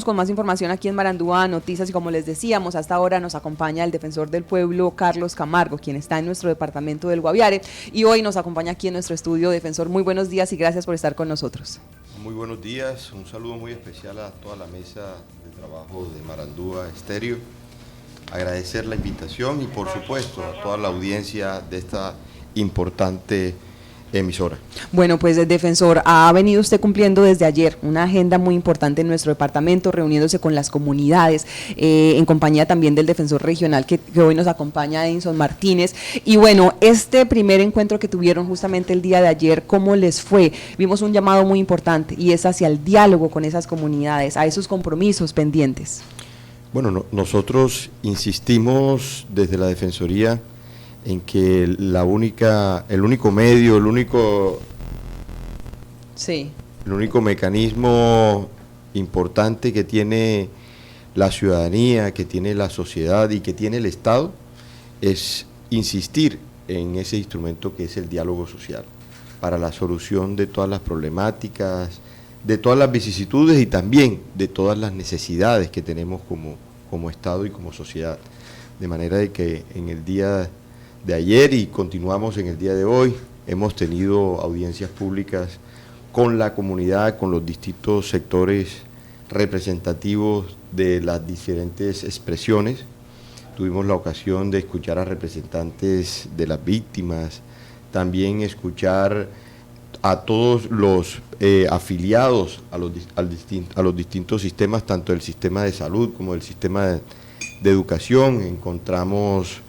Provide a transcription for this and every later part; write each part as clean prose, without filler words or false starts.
con más información aquí en Marandúa Noticias y como les decíamos, hasta ahora nos acompaña el defensor del pueblo Carlos Camargo, quien está en nuestro departamento del Guaviare y hoy nos acompaña aquí en nuestro estudio. Defensor, muy buenos días y gracias por estar con nosotros. Muy buenos días, un saludo muy especial a toda la mesa de trabajo de Marandúa Estéreo. Agradecer la invitación y por supuesto a toda la audiencia de esta importante emisora. Bueno, pues defensor, ha venido usted cumpliendo desde ayer una agenda muy importante en nuestro departamento, reuniéndose con las comunidades, en compañía también del defensor regional que hoy nos acompaña, Edinson Martínez. Y bueno, este primer encuentro que tuvieron justamente el día de ayer, ¿cómo les fue? Vimos un llamado muy importante y es hacia el diálogo con esas comunidades, a esos compromisos pendientes. Bueno, nosotros insistimos desde la Defensoría en que el único medio, el único mecanismo importante que tiene la ciudadanía, que tiene la sociedad y que tiene el Estado es insistir en ese instrumento que es el diálogo social para la solución de todas las problemáticas, de todas las vicisitudes y también de todas las necesidades que tenemos como Estado y como sociedad. De manera de que en el día de ayer y continuamos en el día de hoy, hemos tenido audiencias públicas con la comunidad, con los distintos sectores representativos de las diferentes expresiones. Tuvimos la ocasión de escuchar a representantes de las víctimas, también escuchar a todos los afiliados a los distintos sistemas, tanto el sistema de salud como el sistema de educación. Encontramos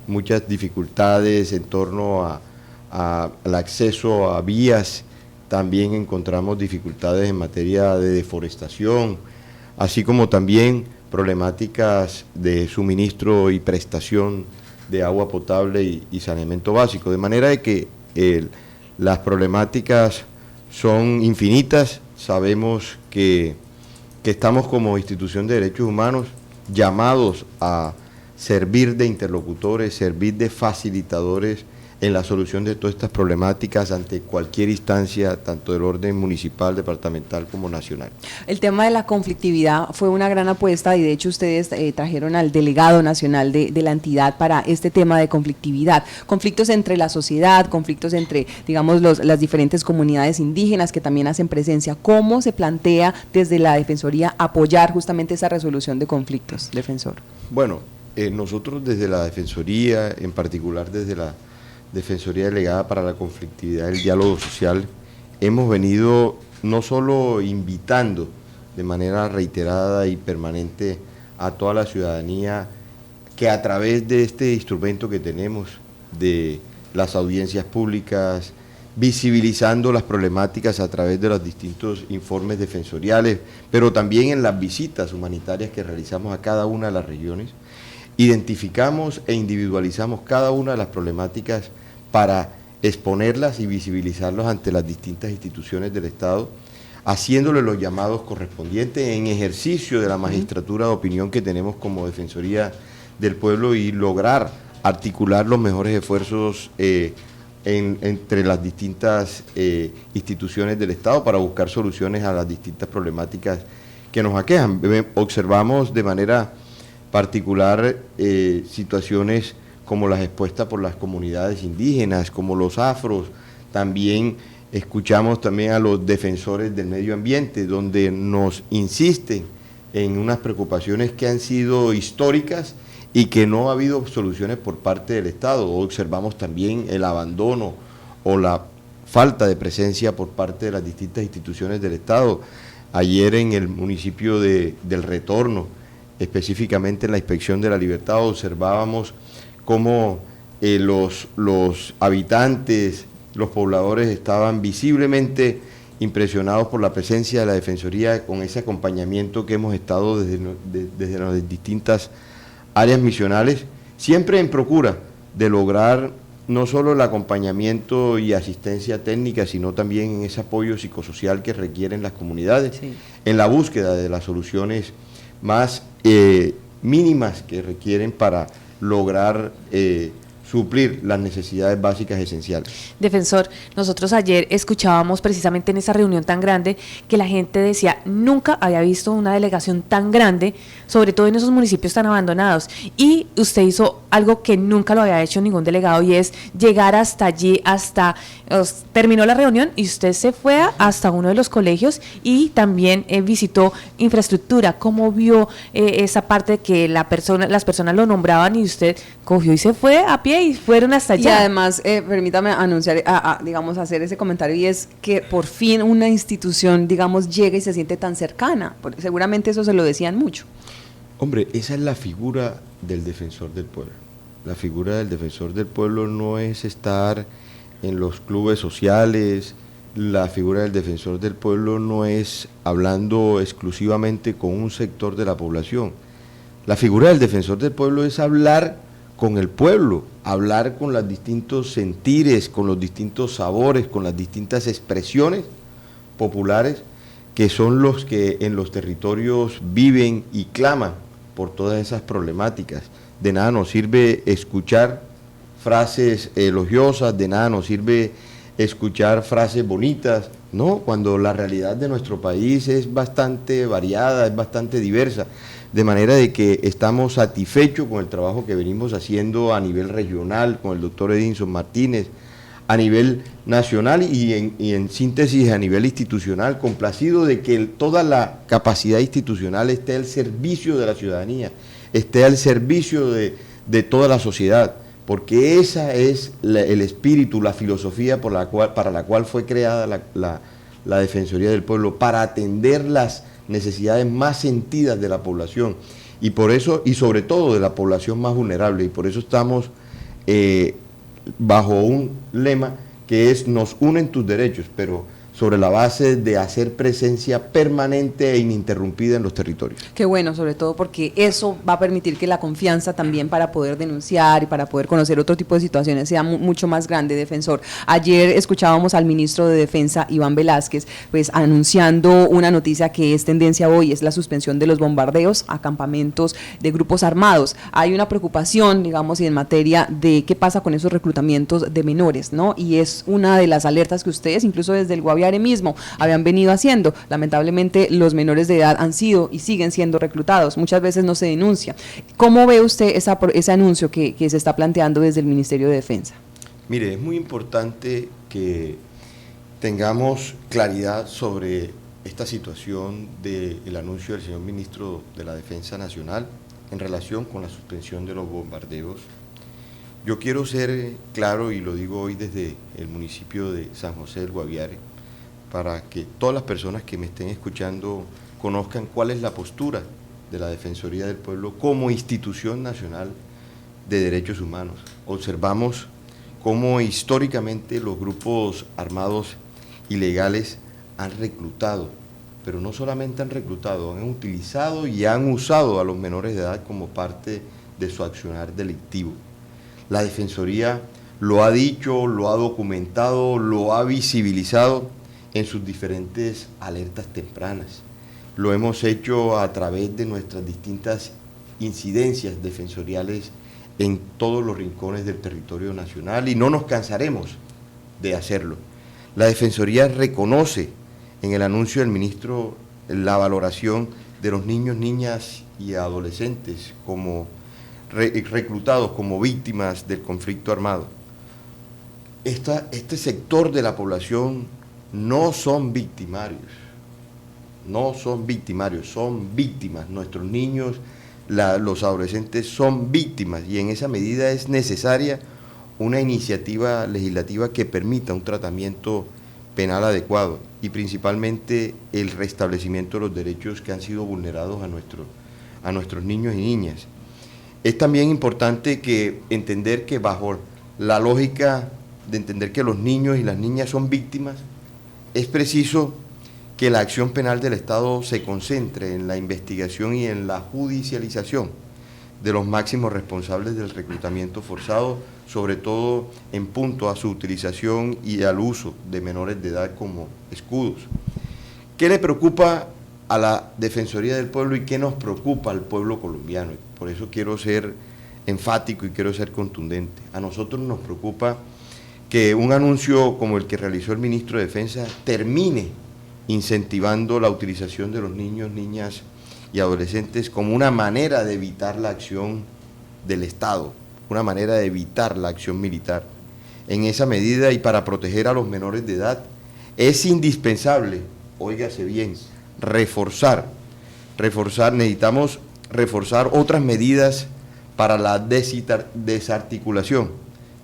muchas dificultades en torno al acceso a vías, también encontramos dificultades en materia de deforestación, así como también problemáticas de suministro y prestación de agua potable y saneamiento básico, de manera de que las problemáticas son infinitas. Sabemos que estamos como institución de derechos humanos llamados a servir de interlocutores, servir de facilitadores en la solución de todas estas problemáticas ante cualquier instancia, tanto del orden municipal, departamental como nacional. El tema de la conflictividad fue una gran apuesta y de hecho ustedes trajeron al delegado nacional de la entidad para este tema de conflictividad, conflictos entre la sociedad, conflictos entre, digamos, las diferentes comunidades indígenas que también hacen presencia. ¿Cómo se plantea desde la Defensoría apoyar justamente esa resolución de conflictos, defensor? Bueno, nosotros desde la Defensoría, en particular desde la Defensoría Delegada para la Conflictividad y el Diálogo Social, hemos venido no solo invitando de manera reiterada y permanente a toda la ciudadanía que a través de este instrumento que tenemos de las audiencias públicas, visibilizando las problemáticas a través de los distintos informes defensoriales, pero también en las visitas humanitarias que realizamos a cada una de las regiones, identificamos e individualizamos cada una de las problemáticas para exponerlas y visibilizarlas ante las distintas instituciones del Estado, haciéndole los llamados correspondientes en ejercicio de la magistratura de opinión que tenemos como Defensoría del Pueblo y lograr articular los mejores esfuerzos entre las distintas instituciones del Estado para buscar soluciones a las distintas problemáticas que nos aquejan. Observamos de manera particular situaciones como las expuestas por las comunidades indígenas, como los afros. También escuchamos también a los defensores del medio ambiente, donde nos insisten en unas preocupaciones que han sido históricas y que no ha habido soluciones por parte del Estado. Observamos también el abandono o la falta de presencia por parte de las distintas instituciones del Estado. Ayer en el municipio del Retorno, específicamente en la Inspección de la Libertad, observábamos cómo los habitantes, los pobladores estaban visiblemente impresionados por la presencia de la Defensoría con ese acompañamiento que hemos estado desde las distintas áreas misionales, siempre en procura de lograr no solo el acompañamiento y asistencia técnica, sino también en ese apoyo psicosocial que requieren las comunidades, sí, en la búsqueda de las soluciones más mínimas que requieren para lograr suplir las necesidades básicas esenciales. Defensor, nosotros ayer escuchábamos precisamente en esa reunión tan grande que la gente decía, nunca había visto una delegación tan grande, sobre todo en esos municipios tan abandonados, y usted hizo algo que nunca lo había hecho ningún delegado, y es llegar hasta allí, terminó la reunión y usted se fue hasta uno de los colegios y también visitó infraestructura. ¿Cómo vio esa parte de que las personas lo nombraban y usted cogió y se fue a pie y fueron hasta allá? Y además, permítame anunciar, digamos, hacer ese comentario, y es que por fin una institución, digamos, llega y se siente tan cercana, porque seguramente eso se lo decían mucho. Hombre, esa es la figura del defensor del pueblo. La figura del defensor del pueblo no es estar en los clubes sociales, la figura del defensor del pueblo no es hablando exclusivamente con un sector de la población. La figura del defensor del pueblo es hablar con el pueblo, hablar con los distintos sentires, con los distintos sabores, con las distintas expresiones populares que son los que en los territorios viven y claman por todas esas problemáticas. De nada nos sirve escuchar frases elogiosas, de nada nos sirve escuchar frases bonitas, ¿no? Cuando la realidad de nuestro país es bastante variada, es bastante diversa, de manera de que estamos satisfechos con el trabajo que venimos haciendo a nivel regional, con el doctor Edinson Martínez, a nivel nacional y en síntesis a nivel institucional, complacido de que toda la capacidad institucional esté al servicio de la ciudadanía, esté al servicio de toda la sociedad, porque esa es el espíritu, la filosofía para la cual fue creada la Defensoría del Pueblo, para atender las necesidades más sentidas de la población, y por eso, y sobre todo de la población más vulnerable, y por eso estamos bajo un lema que es nos unen tus derechos, pero sobre la base de hacer presencia permanente e ininterrumpida en los territorios. Qué bueno, sobre todo porque eso va a permitir que la confianza también para poder denunciar y para poder conocer otro tipo de situaciones sea mucho más grande, defensor. Ayer escuchábamos al ministro de Defensa, Iván Velázquez, pues anunciando una noticia que es tendencia hoy, es la suspensión de los bombardeos a campamentos de grupos armados. Hay una preocupación, digamos, y en materia de qué pasa con esos reclutamientos de menores, ¿no? Y es una de las alertas que ustedes, incluso desde el Guaviare mismo, habían venido haciendo. Lamentablemente los menores de edad han sido y siguen siendo reclutados, muchas veces no se denuncia. ¿Cómo ve usted ese anuncio que se está planteando desde el Ministerio de Defensa? Mire, es muy importante que tengamos claridad sobre esta situación del anuncio del señor ministro de la Defensa Nacional en relación con la suspensión de los bombardeos. Yo quiero ser claro, y lo digo hoy desde el municipio de San José del Guaviare, para que todas las personas que me estén escuchando conozcan cuál es la postura de la Defensoría del Pueblo como institución nacional de derechos humanos. Observamos cómo históricamente los grupos armados ilegales han reclutado, pero no solamente han reclutado, han utilizado y han usado a los menores de edad como parte de su accionar delictivo. La Defensoría lo ha dicho, lo ha documentado, lo ha visibilizado en sus diferentes alertas tempranas. Lo hemos hecho a través de nuestras distintas incidencias defensoriales en todos los rincones del territorio nacional, y no nos cansaremos de hacerlo. La Defensoría reconoce en el anuncio del ministro la valoración de los niños, niñas y adolescentes como reclutados como víctimas del conflicto armado. Este sector de la población no son victimarios, son víctimas. Nuestros niños, los adolescentes son víctimas, y en esa medida es necesaria una iniciativa legislativa que permita un tratamiento penal adecuado y principalmente el restablecimiento de los derechos que han sido vulnerados a nuestros niños y niñas. Es también importante entender que bajo la lógica de entender que los niños y las niñas son víctimas, es preciso que la acción penal del Estado se concentre en la investigación y en la judicialización de los máximos responsables del reclutamiento forzado, sobre todo en punto a su utilización y al uso de menores de edad como escudos. ¿Qué le preocupa a la Defensoría del Pueblo y qué nos preocupa al pueblo colombiano? Por eso quiero ser enfático y quiero ser contundente. A nosotros nos preocupa que un anuncio como el que realizó el ministro de Defensa termine incentivando la utilización de los niños, niñas y adolescentes como una manera de evitar la acción del Estado, una manera de evitar la acción militar. En esa medida y para proteger a los menores de edad, es indispensable, óigase bien, necesitamos reforzar otras medidas para la desarticulación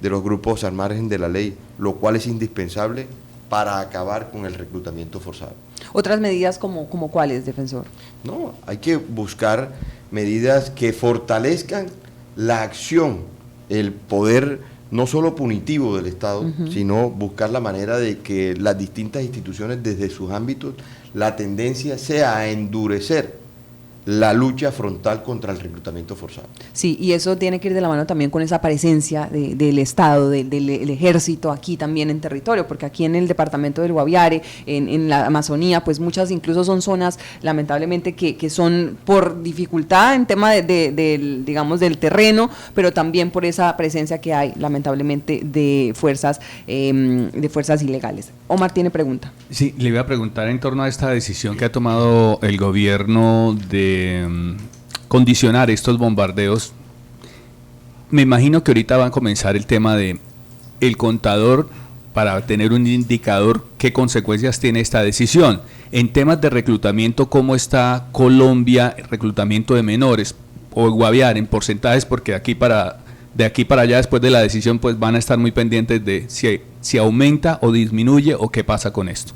de los grupos al margen de la ley, lo cual es indispensable para acabar con el reclutamiento forzado. ¿Otras medidas como cuáles, defensor? No, hay que buscar medidas que fortalezcan la acción, el poder no solo punitivo del Estado, sino buscar la manera de que las distintas instituciones desde sus ámbitos, la tendencia sea a endurecer la lucha frontal contra el reclutamiento forzado. Sí, y eso tiene que ir de la mano también con esa presencia del Estado, del ejército aquí también en territorio, porque aquí en el departamento del Guaviare, en la Amazonía, pues muchas incluso son zonas, lamentablemente, que son por dificultad en tema digamos, del terreno, pero también por esa presencia que hay, lamentablemente, de fuerzas ilegales. Omar tiene pregunta. Sí, le iba a preguntar en torno a esta decisión que ha tomado el gobierno de condicionar estos bombardeos. Me imagino que ahorita va a comenzar el tema de el contador para tener un indicador qué consecuencias tiene esta decisión. En temas de reclutamiento, ¿cómo está Colombia, reclutamiento de menores o Guaviare en porcentajes? Porque de aquí para allá, después de la decisión, pues van a estar muy pendientes de si aumenta o disminuye o qué pasa con esto.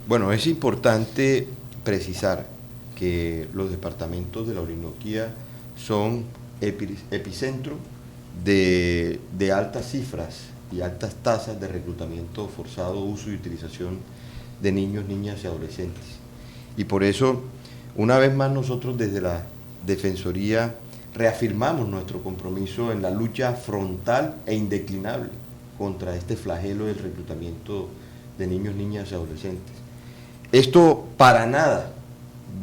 Bueno, es importante precisar que los departamentos de la Orinoquía son epicentro de altas cifras y altas tasas de reclutamiento forzado, uso y utilización de niños, niñas y adolescentes. Y por eso, una vez más, nosotros desde la Defensoría reafirmamos nuestro compromiso en la lucha frontal e indeclinable contra este flagelo del reclutamiento de niños, niñas y adolescentes. Esto para nada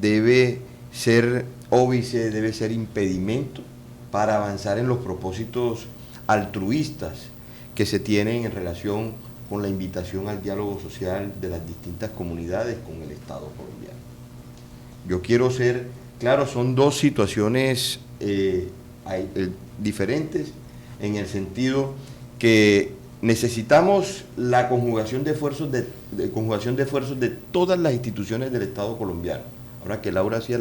debe ser óbice, debe ser impedimento para avanzar en los propósitos altruistas que se tienen en relación con la invitación al diálogo social de las distintas comunidades con el Estado colombiano. Yo quiero ser claro, son dos situaciones diferentes en el sentido que necesitamos la conjugación de esfuerzos de todas las instituciones del Estado colombiano. Ahora que Laura hacía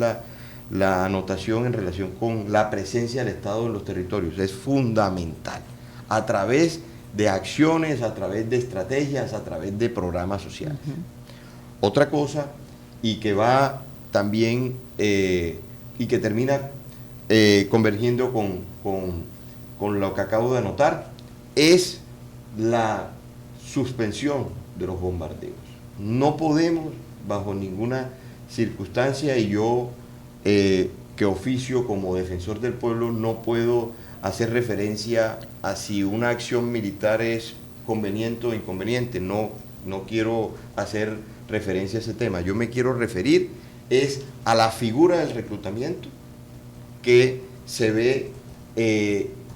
la anotación en relación con la presencia del Estado en los territorios, es fundamental, a través de acciones, a través de estrategias, a través de programas sociales. Otra cosa, y que va también, y que termina convergiendo con lo que acabo de anotar, es la suspensión de los bombardeos. No podemos, bajo ninguna circunstancia, y yo que oficio como defensor del pueblo no puedo hacer referencia a si una acción militar es conveniente o inconveniente, no quiero hacer referencia a ese tema. Yo me quiero referir es a la figura del reclutamiento que se ve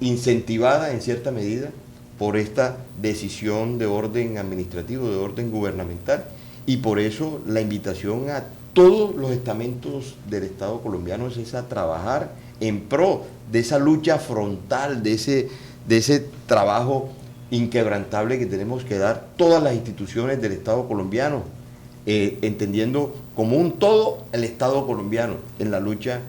incentivada en cierta medida por esta decisión de orden administrativo, de orden gubernamental, y por eso la invitación a todos los estamentos del Estado colombiano es a trabajar en pro de esa lucha frontal, de ese trabajo inquebrantable que tenemos que dar todas las instituciones del Estado colombiano, entendiendo como un todo el Estado colombiano en la lucha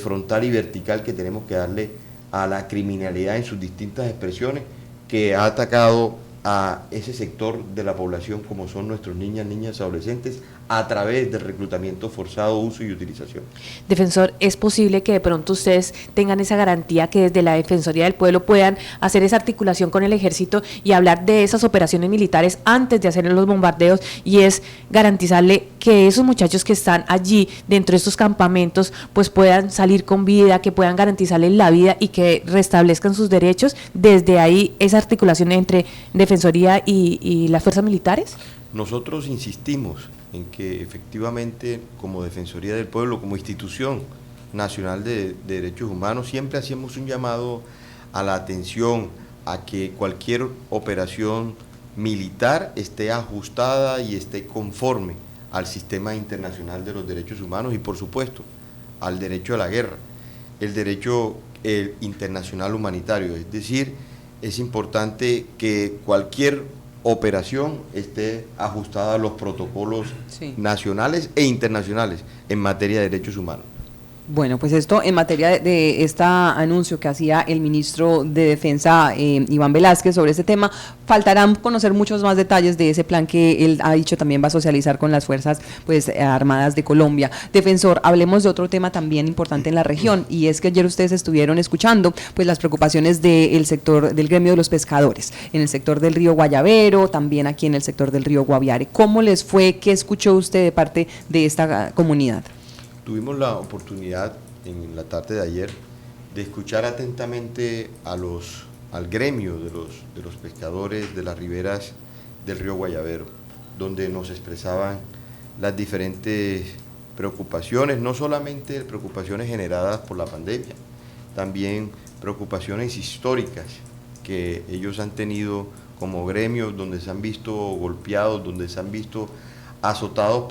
frontal y vertical que tenemos que darle a la criminalidad en sus distintas expresiones que ha atacado a ese sector de la población como son nuestros niñas y adolescentes a través del reclutamiento forzado, uso y utilización. Defensor, ¿es posible que de pronto ustedes tengan esa garantía que desde la Defensoría del Pueblo puedan hacer esa articulación con el Ejército y hablar de esas operaciones militares antes de hacer los bombardeos, y es garantizarle que esos muchachos que están allí dentro de estos campamentos pues puedan salir con vida, que puedan garantizarles la vida y que restablezcan sus derechos? Desde ahí esa articulación entre Defensoría y las fuerzas militares. Nosotros insistimos en que efectivamente como Defensoría del Pueblo, como institución nacional de derechos humanos, siempre hacemos un llamado a la atención a que cualquier operación militar esté ajustada y esté conforme al sistema internacional de los derechos humanos y, por supuesto, al derecho a la guerra, el derecho internacional humanitario. Es decir, es importante que cualquier operación esté ajustada a los protocolos nacionales e internacionales en materia de derechos humanos. Bueno, pues esto en materia de este anuncio que hacía el ministro de Defensa, Iván Velázquez, sobre este tema, faltarán conocer muchos más detalles de ese plan que él ha dicho también va a socializar con las Fuerzas Armadas de Colombia. Defensor, hablemos de otro tema también importante en la región, y es que ayer ustedes estuvieron escuchando pues las preocupaciones del sector del gremio de los pescadores, en el sector del río Guayavero, también aquí en el sector del río Guaviare. ¿Cómo les fue? ¿Qué escuchó usted de parte de esta comunidad? Tuvimos la oportunidad en la tarde de ayer de escuchar atentamente al gremio de los pescadores de las riberas del río Guayavero, donde nos expresaban las diferentes preocupaciones, no solamente preocupaciones generadas por la pandemia, también preocupaciones históricas que ellos han tenido como gremio, donde se han visto golpeados, donde se han visto azotados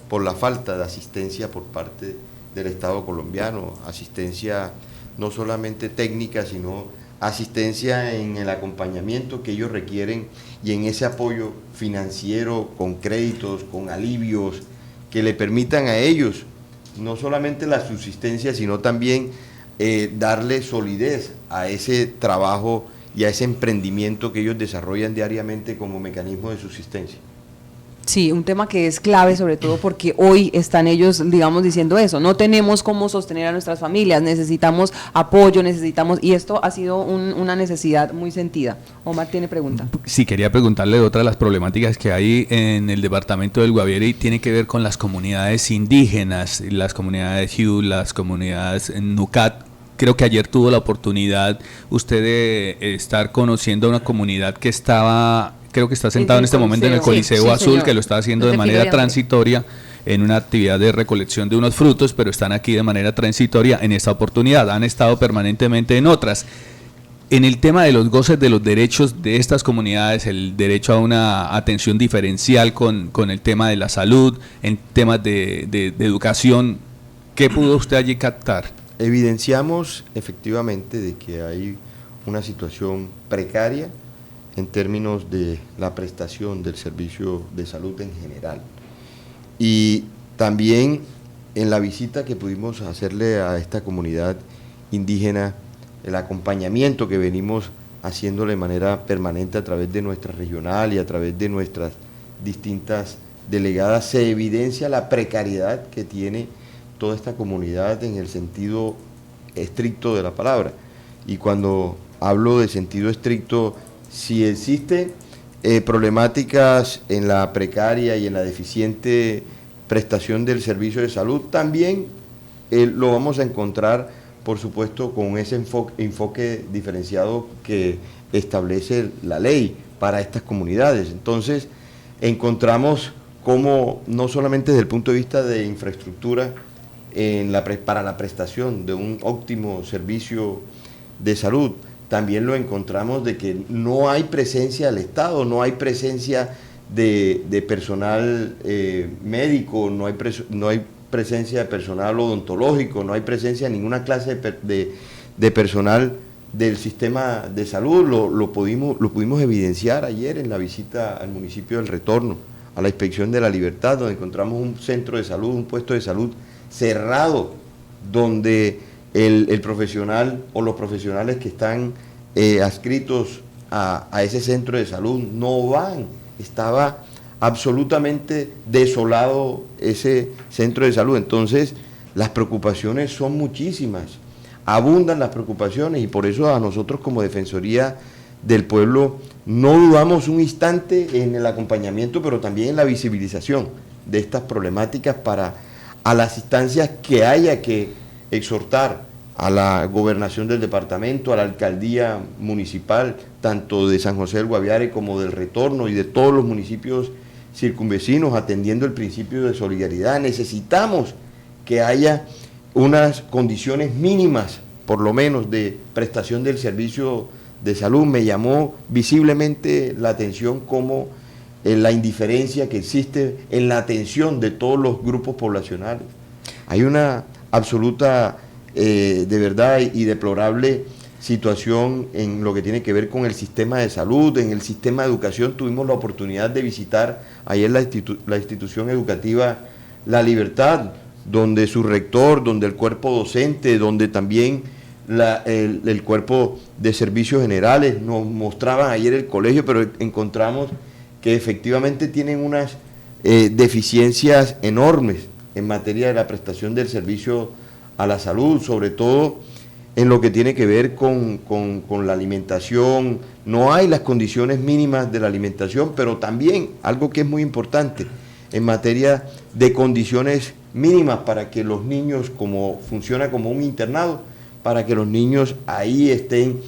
por la falta de asistencia por parte del Estado colombiano, asistencia no solamente técnica, sino asistencia en el acompañamiento que ellos requieren y en ese apoyo financiero, con créditos, con alivios, que le permitan a ellos no solamente la subsistencia, sino también darle solidez a ese trabajo y a ese emprendimiento que ellos desarrollan diariamente como mecanismo de subsistencia. Sí, un tema que es clave, sobre todo porque hoy están ellos, digamos, diciendo eso, no tenemos cómo sostener a nuestras familias, necesitamos apoyo, y esto ha sido una necesidad muy sentida. Omar tiene pregunta. Sí, quería preguntarle de otra de las problemáticas que hay en el departamento del Guaviare y tiene que ver con las comunidades indígenas, las comunidades Hu, las comunidades Nucat. Creo que ayer tuvo la oportunidad usted de estar conociendo a una comunidad que creo que está sentado en este momento en el Coliseo Azul, señor, que lo está haciendo de manera transitoria en una actividad de recolección de unos frutos, pero están aquí de manera transitoria en esta oportunidad. Han estado permanentemente en otras. En el tema de los goces de los derechos de estas comunidades, el derecho a una atención diferencial con el tema de la salud, en temas de educación, ¿qué pudo usted allí captar? Evidenciamos efectivamente de que hay una situación precaria en términos de la prestación del servicio de salud en general. Y también en la visita que pudimos hacerle a esta comunidad indígena, el acompañamiento que venimos haciéndole de manera permanente a través de nuestra regional y a través de nuestras distintas delegadas, se evidencia la precariedad que tiene toda esta comunidad en el sentido estricto de la palabra. Y cuando hablo de sentido estricto, si existen problemáticas en la precaria y en la deficiente prestación del servicio de salud, también lo vamos a encontrar, por supuesto, con ese enfoque diferenciado que establece la ley para estas comunidades. Entonces, encontramos cómo, no solamente desde el punto de vista de infraestructura, para la prestación de un óptimo servicio de salud, también lo encontramos de que no hay presencia del Estado, no hay presencia de personal médico, no hay presencia de personal odontológico, no hay presencia de ninguna clase de personal del sistema de salud. Lo pudimos evidenciar ayer en la visita al municipio del Retorno, a la Inspección de la Libertad, donde encontramos un centro de salud, un puesto de salud cerrado, donde el profesional o los profesionales que están adscritos a ese centro de salud no van. Estaba absolutamente desolado ese centro de salud. Entonces, las preocupaciones son muchísimas, abundan las preocupaciones, y por eso a nosotros como Defensoría del Pueblo no dudamos un instante en el acompañamiento, pero también en la visibilización de estas problemáticas a las instancias que haya que exhortar, a la gobernación del departamento, a la alcaldía municipal, tanto de San José del Guaviare como del Retorno y de todos los municipios circunvecinos, atendiendo el principio de solidaridad. Necesitamos que haya unas condiciones mínimas por lo menos de prestación del servicio de salud, me llamó visiblemente la atención como la indiferencia que existe en la atención de todos los grupos poblacionales. Hay una absoluta, de verdad, y deplorable situación en lo que tiene que ver con el sistema de salud, en el sistema de educación. Tuvimos la oportunidad de visitar ayer la institución educativa La Libertad, donde su rector, donde el cuerpo docente, donde también el cuerpo de servicios generales nos mostraban ayer el colegio, pero encontramos que efectivamente tienen unas deficiencias enormes en materia de la prestación del servicio a la salud, sobre todo en lo que tiene que ver con la alimentación. No hay las condiciones mínimas de la alimentación, pero también algo que es muy importante en materia de condiciones mínimas para que los niños, como funciona como un internado, para que los niños ahí estén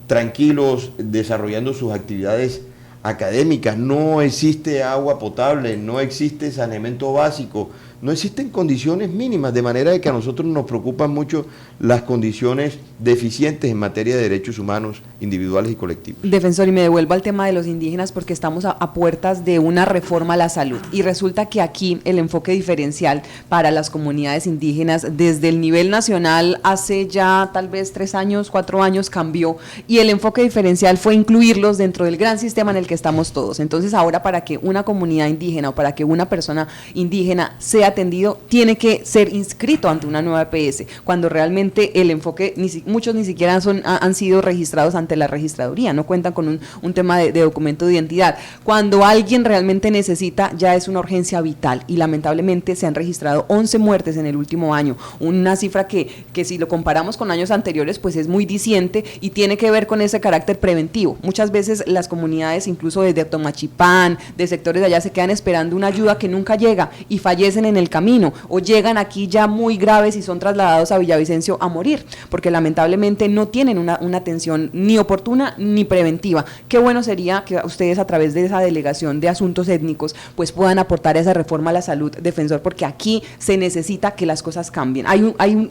tranquilos desarrollando sus actividades académicas. No existe agua potable, no existe saneamiento básico, no existen condiciones mínimas, de manera de que a nosotros nos preocupan mucho las condiciones deficientes en materia de derechos humanos individuales y colectivos. Defensor, y me devuelvo al tema de los indígenas porque estamos a puertas de una reforma a la salud y resulta que aquí el enfoque diferencial para las comunidades indígenas desde el nivel nacional hace ya tal vez 3 años, 4 años cambió y el enfoque diferencial fue incluirlos dentro del gran sistema en el que estamos todos. Entonces ahora para que una comunidad indígena o para que una persona indígena sea atendido, tiene que ser inscrito ante una nueva EPS, cuando realmente el enfoque, muchos ni siquiera han sido registrados ante la registraduría, no cuentan con un tema de documento de identidad. Cuando alguien realmente necesita, ya es una urgencia vital y lamentablemente se han registrado 11 muertes en el último año, una cifra que si lo comparamos con años anteriores, pues es muy diciente y tiene que ver con ese carácter preventivo. Muchas veces las comunidades, incluso desde Tomachipán, de sectores de allá, se quedan esperando una ayuda que nunca llega y fallecen en el camino o llegan aquí ya muy graves y son trasladados a Villavicencio a morir, porque lamentablemente no tienen una atención ni oportuna ni preventiva. Qué bueno sería que ustedes a través de esa delegación de asuntos étnicos pues puedan aportar esa reforma a la salud, defensor, porque aquí se necesita que las cosas cambien.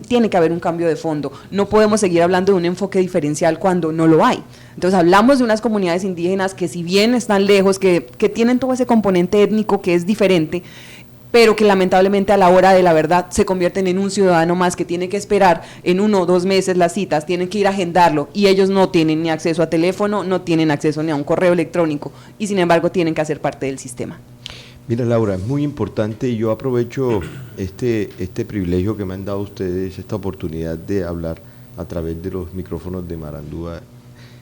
Tiene que haber un cambio de fondo, no podemos seguir hablando de un enfoque diferencial cuando no lo hay. Entonces hablamos de unas comunidades indígenas que si bien están lejos, que tienen todo ese componente étnico que es diferente, pero que lamentablemente a la hora de la verdad se convierten en un ciudadano más que tiene que esperar en 1 o 2 meses las citas, tienen que ir a agendarlo y ellos no tienen ni acceso a teléfono, no tienen acceso ni a un correo electrónico y sin embargo tienen que hacer parte del sistema. Mira, Laura, es muy importante y yo aprovecho este privilegio que me han dado ustedes, esta oportunidad de hablar a través de los micrófonos de Marandúa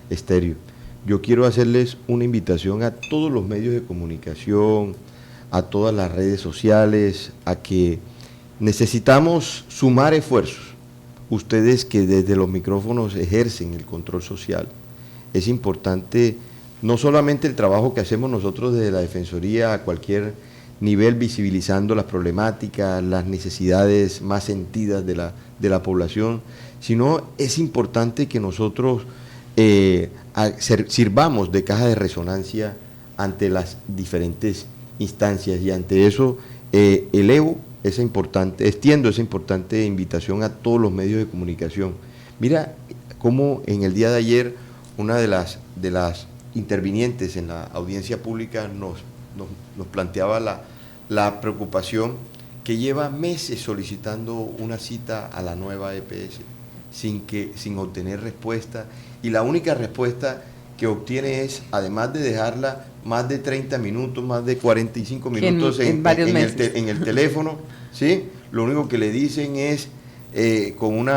Estéreo. Yo quiero hacerles una invitación a todos los medios de comunicación, a todas las redes sociales, a que necesitamos sumar esfuerzos. Ustedes que desde los micrófonos ejercen el control social, es importante no solamente el trabajo que hacemos nosotros desde la Defensoría a cualquier nivel, visibilizando las problemáticas, las necesidades más sentidas de la población, sino es importante que nosotros sirvamos de caja de resonancia ante las diferentes instancias y ante eso extiendo esa importante invitación a todos los medios de comunicación. Mira cómo en el día de ayer una de las intervinientes en la audiencia pública nos planteaba la preocupación que lleva meses solicitando una cita a la nueva EPS sin obtener respuesta, y la única respuesta que obtiene es, además de dejarla más de 30 minutos, más de 45 minutos en el teléfono, ¿sí? Lo único que le dicen es, con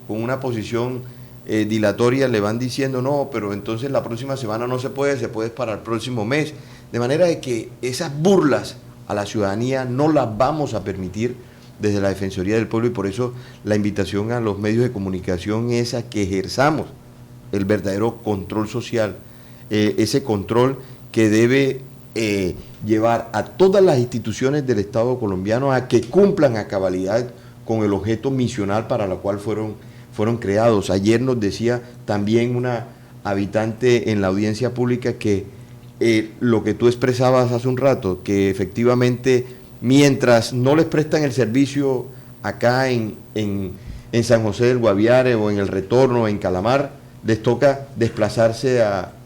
una posición dilatoria, le van diciendo, no, pero entonces la próxima semana no se puede para el próximo mes. De manera de que esas burlas a la ciudadanía no las vamos a permitir desde la Defensoría del Pueblo, y por eso la invitación a los medios de comunicación es a que ejerzamos el verdadero control social, ese control que debe llevar a todas las instituciones del Estado colombiano a que cumplan a cabalidad con el objeto misional para la cual fueron creados. Ayer nos decía también una habitante en la audiencia pública que lo que tú expresabas hace un rato, que efectivamente mientras no les prestan el servicio acá en en San José del Guaviare o en El Retorno, en Calamar, les toca desplazarse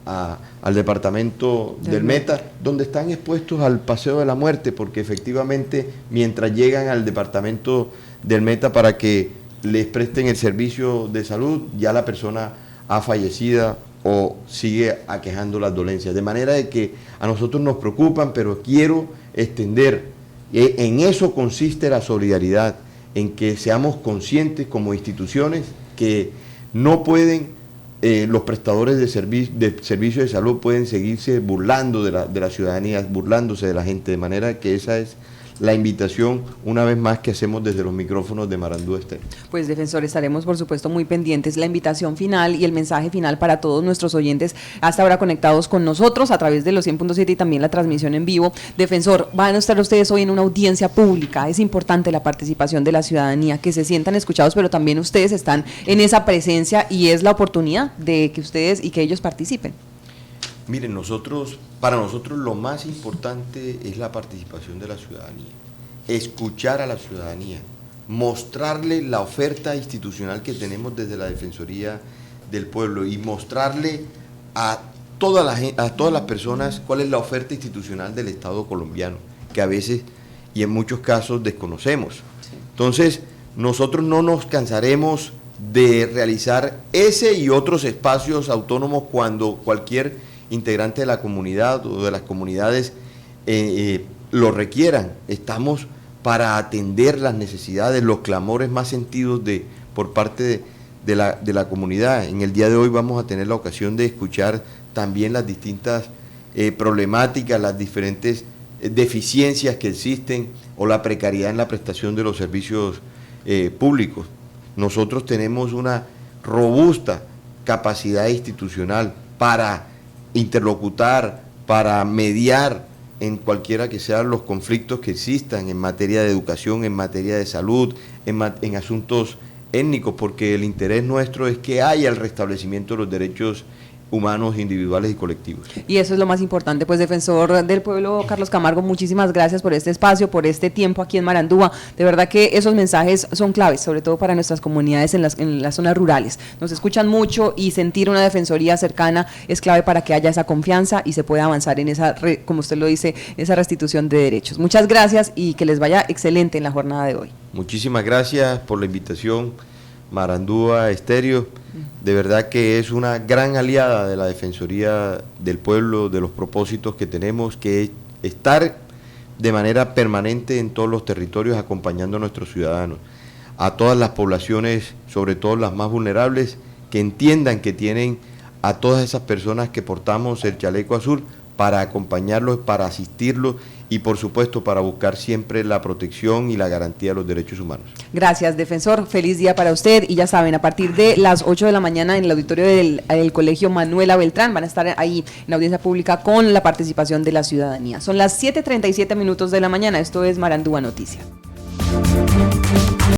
al departamento del Meta, donde están expuestos al paseo de la muerte, porque efectivamente mientras llegan al departamento del Meta para que les presten el servicio de salud, ya la persona ha fallecido o sigue aquejando las dolencias. De manera de que a nosotros nos preocupan, pero quiero extender, en eso consiste la solidaridad, en que seamos conscientes como instituciones que no pueden, los prestadores de servicios de salud pueden seguirse burlando de la ciudadanía, burlándose de la gente, de manera que esa es la invitación una vez más que hacemos desde los micrófonos de Marandúa Estéreo. Pues defensor, estaremos por supuesto muy pendientes. La invitación final y el mensaje final para todos nuestros oyentes hasta ahora conectados con nosotros a través de los 100.7 y también la transmisión en vivo. Defensor, van a estar ustedes hoy en una audiencia pública, es importante la participación de la ciudadanía, que se sientan escuchados, pero también ustedes están en esa presencia y es la oportunidad de que ustedes y que ellos participen. Miren, para nosotros lo más importante es la participación de la ciudadanía, escuchar a la ciudadanía, mostrarle la oferta institucional que tenemos desde la Defensoría del Pueblo y mostrarle a todas las personas cuál es la oferta institucional del Estado colombiano, que a veces y en muchos casos desconocemos. Entonces, nosotros no nos cansaremos de realizar ese y otros espacios autónomos cuando cualquier integrante de la comunidad o de las comunidades lo requieran. Estamos para atender las necesidades, los clamores más sentidos por parte de la comunidad. En el día de hoy vamos a tener la ocasión de escuchar también las distintas problemáticas, las diferentes deficiencias que existen o la precariedad en la prestación de los servicios públicos. Nosotros tenemos una robusta capacidad institucional para interlocutar, para mediar en cualquiera que sean los conflictos que existan en materia de educación, en materia de salud, en asuntos étnicos, porque el interés nuestro es que haya el restablecimiento de los derechos humanos individuales y colectivos. Y eso es lo más importante. Pues defensor del pueblo Carlos Camargo, muchísimas gracias por este espacio, por este tiempo aquí en Marandúa. De verdad que esos mensajes son claves, sobre todo para nuestras comunidades en las zonas rurales. Nos escuchan mucho y sentir una defensoría cercana es clave para que haya esa confianza y se pueda avanzar en esa, como usted lo dice, esa restitución de derechos. Muchas gracias y que les vaya excelente en la jornada de hoy. Muchísimas gracias por la invitación, Marandúa Estéreo. De verdad que es una gran aliada de la Defensoría del Pueblo, de los propósitos que tenemos, que es estar de manera permanente en todos los territorios acompañando a nuestros ciudadanos, a todas las poblaciones, sobre todo las más vulnerables, que entiendan que tienen a todas esas personas que portamos el chaleco azul para acompañarlos, para asistirlos y por supuesto para buscar siempre la protección y la garantía de los derechos humanos. Gracias, defensor. Feliz día para usted y ya saben, a partir de las 8 de la mañana en el auditorio del Colegio Manuela Beltrán van a estar ahí en audiencia pública con la participación de la ciudadanía. Son las 7:37 minutos de la mañana, esto es Marandúa Noticias.